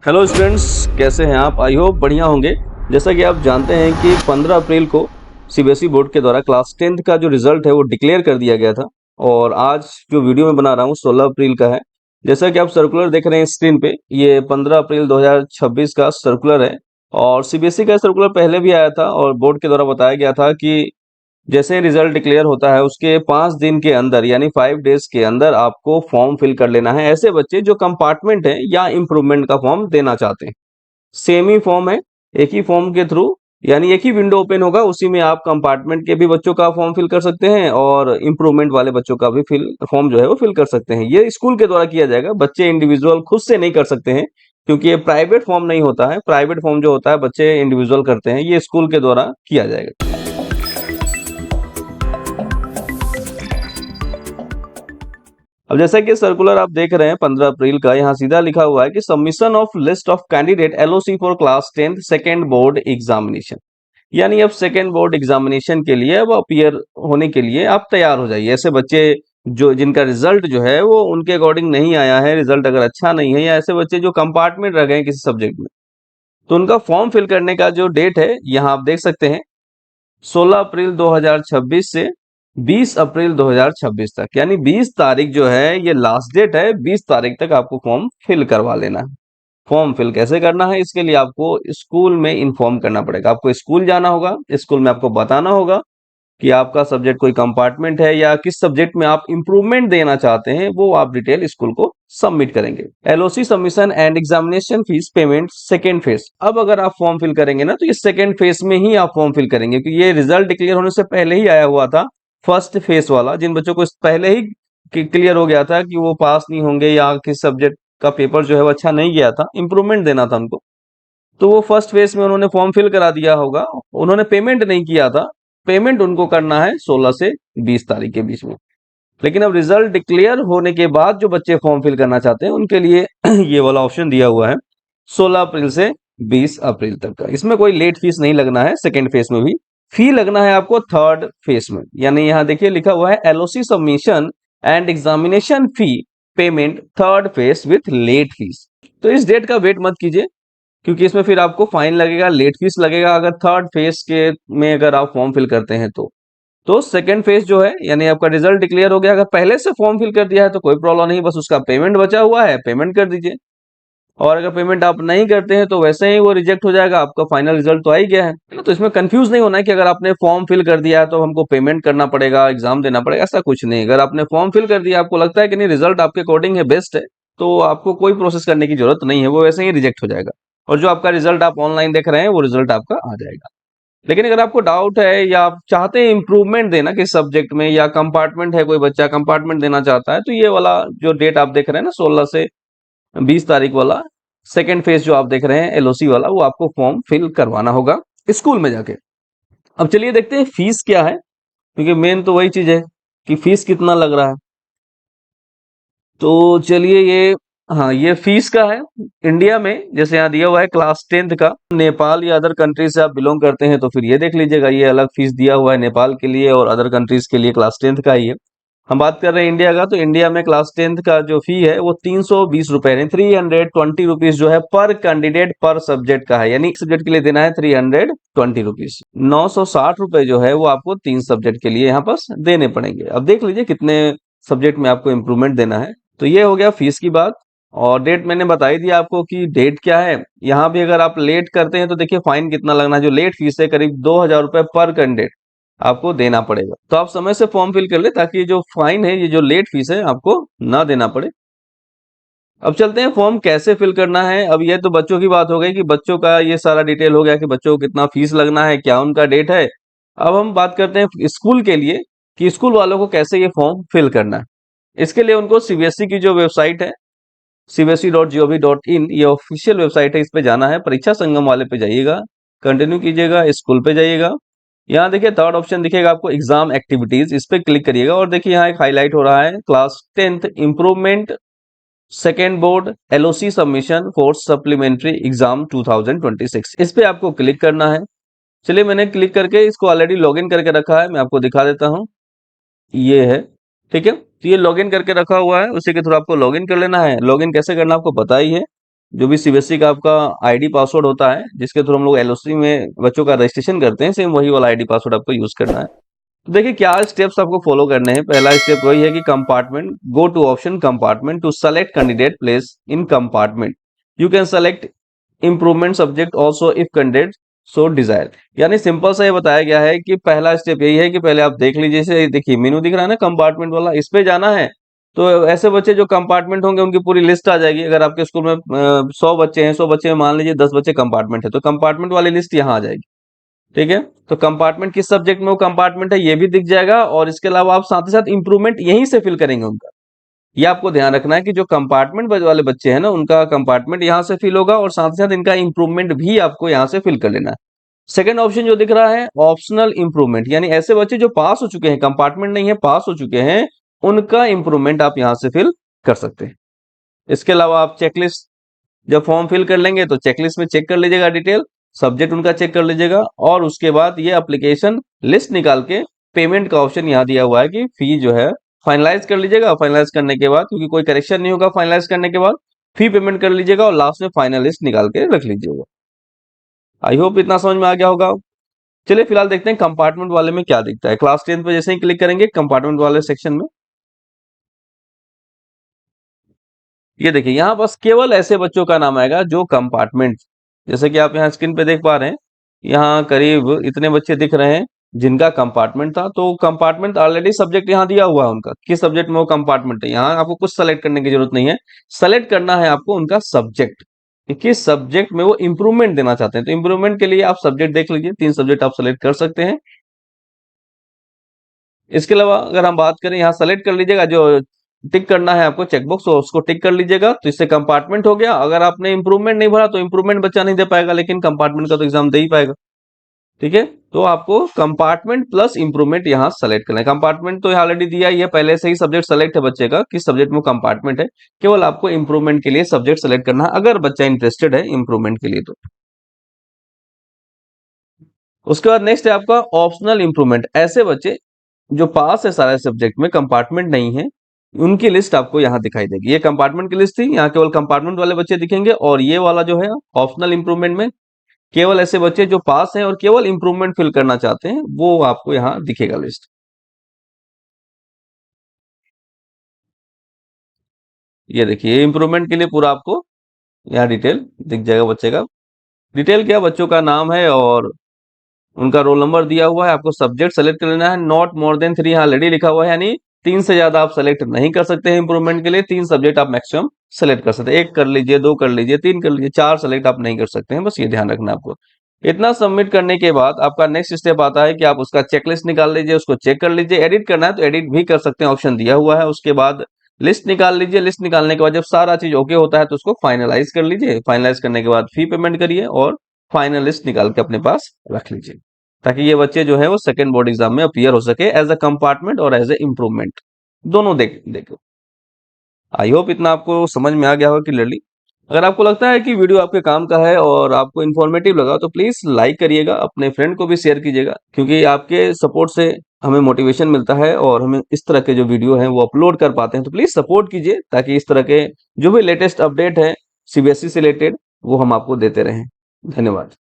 Hello students, कैसे हैं आप? आई होप बढ़िया होंगे। जैसा कि आप जानते हैं कि 15 अप्रैल को सीबीएसई बोर्ड के द्वारा क्लास 10th का जो रिजल्ट है वो डिक्लेयर कर दिया गया था। और आज जो वीडियो मैं बना रहा हूँ 16 अप्रैल का है। जैसा कि आप सर्कुलर देख रहे हैं स्क्रीन पे, ये 15 अप्रैल 2026 का सर्कुलर है। और सीबीएसई का सर्कुलर पहले भी आया था और बोर्ड के द्वारा बताया गया था कि जैसे रिजल्ट डिक्लेयर होता है उसके 5 दिन के अंदर यानी 5 डेज के अंदर आपको फॉर्म फिल कर लेना है। ऐसे बच्चे जो कंपार्टमेंट है या इम्प्रूवमेंट का फॉर्म देना चाहते हैं, सेम ही फॉर्म है, एक ही फॉर्म के थ्रू यानी एक ही विंडो ओपन होगा, उसी में आप कंपार्टमेंट के भी बच्चों का फॉर्म फिल कर सकते हैं और इम्प्रूवमेंट वाले बच्चों का भी फॉर्म जो है वो फिल कर सकते हैं। ये स्कूल के द्वारा किया जाएगा, बच्चे इंडिविजुअल खुद से नहीं कर सकते हैं क्योंकि ये प्राइवेट फॉर्म नहीं होता है। प्राइवेट फॉर्म जो होता है बच्चे इंडिविजुअल करते हैं, ये स्कूल के द्वारा किया जाएगा। अब जैसा कि सर्कुलर आप देख रहे हैं 15 अप्रैल का, यहाँ सीधा लिखा हुआ है कि submission of list of candidate LOC for class 10th second board examination. यानी अब सेकेंड बोर्ड एग्जामिनेशन के लिए अब अपीयर होने के लिए आप तैयार हो जाइए। ऐसे बच्चे जो जिनका रिजल्ट जो है वो उनके अकॉर्डिंग नहीं आया है, रिजल्ट अगर अच्छा नहीं है, या ऐसे बच्चे जो कंपार्टमेंट रह गए हैं किसी सब्जेक्ट में, तो उनका फॉर्म फिल करने का जो डेट है यहाँ आप देख सकते हैं 16 अप्रैल 2026 से 20 अप्रैल 2026 तक, यानी 20 तारीख जो है ये लास्ट डेट है। 20 तारीख तक आपको फॉर्म फिल करवा लेना है। फॉर्म फिल कैसे करना है, इसके लिए आपको स्कूल में इन्फॉर्म करना पड़ेगा। आपको स्कूल जाना होगा, स्कूल में आपको बताना होगा कि आपका सब्जेक्ट कोई कंपार्टमेंट है या किस सब्जेक्ट में आप इंप्रूवमेंट देना चाहते हैं, वो आप डिटेल स्कूल को सबमिट करेंगे। LOC submission and examination fees payment second phase. अब अगर आप फॉर्म फिल करेंगे ना, तो ये सेकेंड फेज में ही आप फॉर्म फिल करेंगे क्योंकि ये रिजल्ट डिक्लेयर होने से पहले ही आया हुआ था। फर्स्ट फेज वाला, जिन बच्चों को पहले ही क्लियर हो गया था कि वो पास नहीं होंगे या किस सब्जेक्ट का पेपर जो है वो अच्छा नहीं गया था, इंप्रूवमेंट देना था उनको, तो वो फर्स्ट फेज में उन्होंने फॉर्म फिल करा दिया होगा। उन्होंने पेमेंट नहीं किया था, पेमेंट उनको करना है 16 से 20 तारीख के बीच में। लेकिन अब रिजल्ट डिक्लेयर होने के बाद जो बच्चे फॉर्म फिल करना चाहते हैं उनके लिए ये वाला ऑप्शन दिया हुआ है 16 अप्रैल से 20 अप्रैल तक का। इसमें कोई लेट फीस नहीं लगना है। सेकेंड फेज में भी फी लगना है आपको थर्ड फेज में। यानी यहाँ देखिए लिखा हुआ है LOC submission and examination fee payment third phase with late fees. तो इस डेट का वेट मत कीजिए क्योंकि इसमें फिर आपको फाइन लगेगा, लेट फीस लगेगा अगर थर्ड फेज के में अगर आप फॉर्म फिल करते हैं तो सेकंड फेज जो है यानी आपका रिजल्ट डिक्लेयर हो गया, अगर पहले से फॉर्म फिल कर दिया है तो कोई प्रॉब्लम नहीं, बस उसका पेमेंट बचा हुआ है, पेमेंट कर दीजिए। और अगर पेमेंट आप नहीं करते हैं तो वैसे ही वो रिजेक्ट हो जाएगा, आपका फाइनल रिजल्ट तो आ ही गया है ना। तो इसमें कंफ्यूज नहीं होना है कि अगर आपने फॉर्म फिल कर दिया है तो हमको पेमेंट करना पड़ेगा, एग्जाम देना पड़ेगा, ऐसा कुछ नहीं। अगर आपने फॉर्म फिल कर दिया, आपको लगता है कि नहीं रिजल्ट आपके अकॉर्डिंग है, बेस्ट है, तो आपको कोई प्रोसेस करने की जरूरत नहीं है, वो वैसे ही रिजेक्ट हो जाएगा। और जो आपका रिजल्ट आप ऑनलाइन देख रहे हैं वो रिजल्ट आपका आ जाएगा। लेकिन अगर आपको डाउट है या आप चाहते हैं इंप्रूवमेंट देना किस सब्जेक्ट में, या कंपार्टमेंट है, कोई बच्चा कंपार्टमेंट देना चाहता है, तो ये वाला जो डेट आप देख रहे हैं ना 16 से 20 तारीख वाला सेकेंड फेज जो आप देख रहे हैं एलओसी वाला, वो आपको फॉर्म फिल करवाना होगा स्कूल में जाके। अब चलिए देखते हैं फीस क्या है, क्योंकि मेन तो वही चीज है कि फीस कितना लग रहा है। तो चलिए ये, हाँ ये फीस का है इंडिया में, जैसे यहाँ दिया हुआ है क्लास 10th का। नेपाल या अदर कंट्रीज से आप बिलोंग करते हैं तो फिर ये देख लीजिएगा, ये अलग फीस दिया हुआ है नेपाल के लिए और अदर कंट्रीज के लिए क्लास 10th का ही है। हम बात कर रहे हैं इंडिया का, तो इंडिया में क्लास 10th का जो फी है वो 320 रुपए यानी 320 रुपीज जो है पर कैंडिडेट पर सब्जेक्ट का है। यानी सब्जेक्ट के लिए देना है 320 रुपीज। 960 रुपए जो है वो आपको 3 सब्जेक्ट के लिए यहाँ पर देने पड़ेंगे। अब देख लीजिए कितने सब्जेक्ट में आपको इम्प्रूवमेंट देना है। तो ये हो गया फीस की बात। और डेट मैंने बता ही दिया आपको कि डेट क्या है। यहाँ भी अगर आप लेट करते हैं तो देखिए फाइन कितना लगना है। जो लेट फीस है करीब 2000 रुपए पर कैंडिडेट आपको देना पड़ेगा। तो आप समय से फॉर्म फिल कर ले ताकि जो फाइन है, ये जो लेट फीस है, आपको ना देना पड़े। अब चलते हैं फॉर्म कैसे फिल करना है। अब ये तो बच्चों की बात हो गई कि बच्चों का ये सारा डिटेल हो गया कि बच्चों को कितना फीस लगना है, क्या उनका डेट है। अब हम बात करते हैं स्कूल के लिए कि स्कूल वालों को कैसे ये फॉर्म फिल करना है। इसके लिए उनको सीबीएसई की जो वेबसाइट है cbse.gov.in, ये ऑफिशियल वेबसाइट है, इस पे जाना है। परीक्षा संगम वाले पे जाइएगा, कंटिन्यू कीजिएगा, स्कूल पे जाइएगा। यहाँ देखिए थर्ड ऑप्शन दिखेगा आपको एग्जाम एक्टिविटीज, इस पे क्लिक करिएगा और देखिए यहाँ एक हाईलाइट हो रहा है class 10th improvement second board LOC submission for supplementary exam 2026, इस पे आपको क्लिक करना है। चलिए मैंने क्लिक करके इसको ऑलरेडी लॉगिन करके रखा है, मैं आपको दिखा देता हूँ। ये है, ठीक है। तो ये लॉगिन करके रखा हुआ है, उसी के थ्रू आपको लॉगिन कर लेना है। लॉगिन कैसे करना आपको पता ही है। जो भी सीबीएसई का आपका आईडी पासवर्ड होता है जिसके थ्रू हम लोग एलओसी में बच्चों का रजिस्ट्रेशन करते हैं, सेम वही वाला आईडी पासवर्ड आपको यूज करना है। तो देखिए क्या स्टेप्स आपको फॉलो करने हैं। पहला स्टेप वही है कि compartment, go to option compartment to select candidate place in compartment. You can select improvement subject also if candidate so desire. यानी सिंपल सा ये बताया गया है कि पहला स्टेप यही है कि पहले आप देख लीजिए, जैसे देखिए मेनू दिख रहा है ना कंपार्टमेंट वाला, इस पे जाना है। तो ऐसे बच्चे जो कंपार्टमेंट होंगे उनकी पूरी लिस्ट आ जाएगी। अगर आपके स्कूल में 100 बच्चे हैं, 100 बच्चे में मान लीजिए 10 बच्चे कंपार्टमेंट है, तो कंपार्टमेंट वाली लिस्ट यहाँ आ जाएगी। ठीक है, तो कंपार्टमेंट किस सब्जेक्ट में वो कंपार्टमेंट है ये भी दिख जाएगा, और इसके अलावा आप साथ ही साथ इंप्रूवमेंट यहीं से फिल करेंगे उनका। ये आपको ध्यान रखना है कि जो कंपार्टमेंट वाले बच्चे हैं ना, उनका कंपार्टमेंट यहाँ से फिल होगा और साथ ही साथ इनका इंप्रूवमेंट भी आपको यहाँ से फिल कर लेना है। सेकंड ऑप्शन जो दिख रहा है ऑप्शनल इंप्रूवमेंट, यानी ऐसे बच्चे जो पास हो चुके हैं, कंपार्टमेंट नहीं है पास हो चुके हैं, उनका इंप्रूवमेंट आप यहाँ से फिल कर सकते हैं। इसके अलावा आप चेकलिस्ट जब फॉर्म फिल कर लेंगे तो चेकलिस्ट में चेक कर लीजिएगा डिटेल, सब्जेक्ट उनका चेक कर लीजिएगा, और उसके बाद ये एप्लीकेशन लिस्ट निकाल के पेमेंट का ऑप्शन यहाँ दिया हुआ है कि फी जो है फाइनलाइज कर लीजिएगा। फाइनलाइज करने के बाद, क्योंकि कोई करेक्शन नहीं होगा फाइनलाइज करने के बाद, फी पेमेंट कर लीजिएगा और लास्ट में फाइनल लिस्ट निकाल के रख लीजिएगा। आई होप इतना समझ में आ गया होगा। चलिए फिलहाल देखते हैं कंपार्टमेंट वाले में क्या दिखता है। क्लास 10 पे जैसे ही क्लिक करेंगे कंपार्टमेंट वाले सेक्शन में, ये देखिए यहाँ बस केवल ऐसे बच्चों का नाम आएगा जो कंपार्टमेंट, जैसे कि आप यहाँ स्क्रीन पे देख पा रहे हैं, यहाँ करीब इतने बच्चे दिख रहे हैं जिनका कंपार्टमेंट था। तो कंपार्टमेंट ऑलरेडी सब्जेक्ट यहाँ दिया हुआ है उनका, किस सब्जेक्ट में वो कंपार्टमेंट है। यहाँ आपको कुछ सेलेक्ट करने की जरूरत नहीं है, सेलेक्ट करना है आपको उनका सब्जेक्ट, कि किस सब्जेक्ट में वो इंप्रूवमेंट देना चाहते हैं। तो इंप्रूवमेंट के लिए आप सब्जेक्ट देख लीजिए, 3 सब्जेक्ट आप सेलेक्ट कर सकते हैं। इसके अलावा अगर हम बात करें, यहाँ सेलेक्ट कर लीजिएगा, जो टिक करना है आपको चेकबॉक्स, और उसको टिक कर लीजिएगा, तो इससे कंपार्टमेंट हो गया। अगर आपने इंप्रूवमेंट नहीं भरा तो इंप्रूवमेंट बच्चा नहीं दे पाएगा, लेकिन कंपार्टमेंट का तो एग्जाम दे ही पाएगा। ठीक है, तो आपको कंपार्टमेंट प्लस इंप्रूवमेंट यहाँ सेलेक्ट करना है। कंपार्टमेंट तो ऑलरेडी दिया ही है, पहले से ही सब्जेक्ट सेलेक्ट है बच्चे का, किस सब्जेक्ट में कंपार्टमेंट है। केवल आपको इंप्रूवमेंट के लिए सब्जेक्ट सेलेक्ट करना है, अगर बच्चा इंटरेस्टेड है इंप्रूवमेंट के लिए तो। उसके बाद नेक्स्ट है आपका ऑप्शनल इंप्रूवमेंट। ऐसे बच्चे जो पास है सारे सब्जेक्ट में, कंपार्टमेंट नहीं है, उनकी लिस्ट आपको यहाँ दिखाई देगी। ये कंपार्टमेंट की लिस्ट थी, यहाँ केवल कंपार्टमेंट वाले बच्चे दिखेंगे, और ये वाला जो है ऑप्शनल इंप्रूवमेंट में केवल ऐसे बच्चे जो पास हैं और केवल इंप्रूवमेंट फिल करना चाहते हैं, वो आपको यहाँ दिखेगा लिस्ट। ये देखिए इंप्रूवमेंट के लिए पूरा आपको यहाँ डिटेल दिख जाएगा बच्चे का। डिटेल क्या, बच्चों का नाम है और उनका रोल नंबर दिया हुआ है। आपको सब्जेक्ट सेलेक्ट कर लेना है, नॉट मोर देन 3 यहाँ ऑलरेडी लिखा हुआ है, यानी 3 से ज्यादा आप सेलेक्ट नहीं कर सकते हैं इंप्रूवमेंट के लिए। 3 सब्जेक्ट आप मैक्सिमम सेलेक्ट कर सकते हैं, 1 कर लीजिए, 2 कर लीजिए, 3 कर लीजिए, 4 सेलेक्ट आप नहीं कर सकते हैं, बस ये ध्यान रखना है आपको। इतना सबमिट करने के बाद आपका नेक्स्ट स्टेप आता है कि आप उसका चेकलिस्ट निकाल लीजिए, उसको चेक कर लीजिए। एडिट करना है तो एडिट भी कर सकते हैं, ऑप्शन दिया हुआ है। उसके बाद लिस्ट निकाल लीजिए, लिस्ट निकालने के बाद जब सारा चीज ओके होता है तो उसको फाइनलाइज कर लीजिए। फाइनलाइज करने के बाद फी पेमेंट करिए और फाइनल लिस्ट निकाल के अपने पास रख लीजिए, ताकि ये बच्चे जो है वो सेकंड बोर्ड एग्जाम में अपीयर हो सके एज अ कंपार्टमेंट और एज ए इम्प्रूवमेंट, दोनों देखो। आई होप इतना आपको समझ में आ गया होगा क्लियरली। अगर आपको लगता है कि वीडियो आपके काम का है और आपको इन्फॉर्मेटिव लगा तो प्लीज लाइक करिएगा, अपने फ्रेंड को भी शेयर कीजिएगा, क्योंकि आपके सपोर्ट से हमें मोटिवेशन मिलता है और हमें इस तरह के जो वीडियो हैं वो अपलोड कर पाते हैं। तो प्लीज सपोर्ट कीजिए, ताकि इस तरह के जो भी लेटेस्ट अपडेट है सीबीएसई से रिलेटेड वो हम आपको देते रहें। धन्यवाद।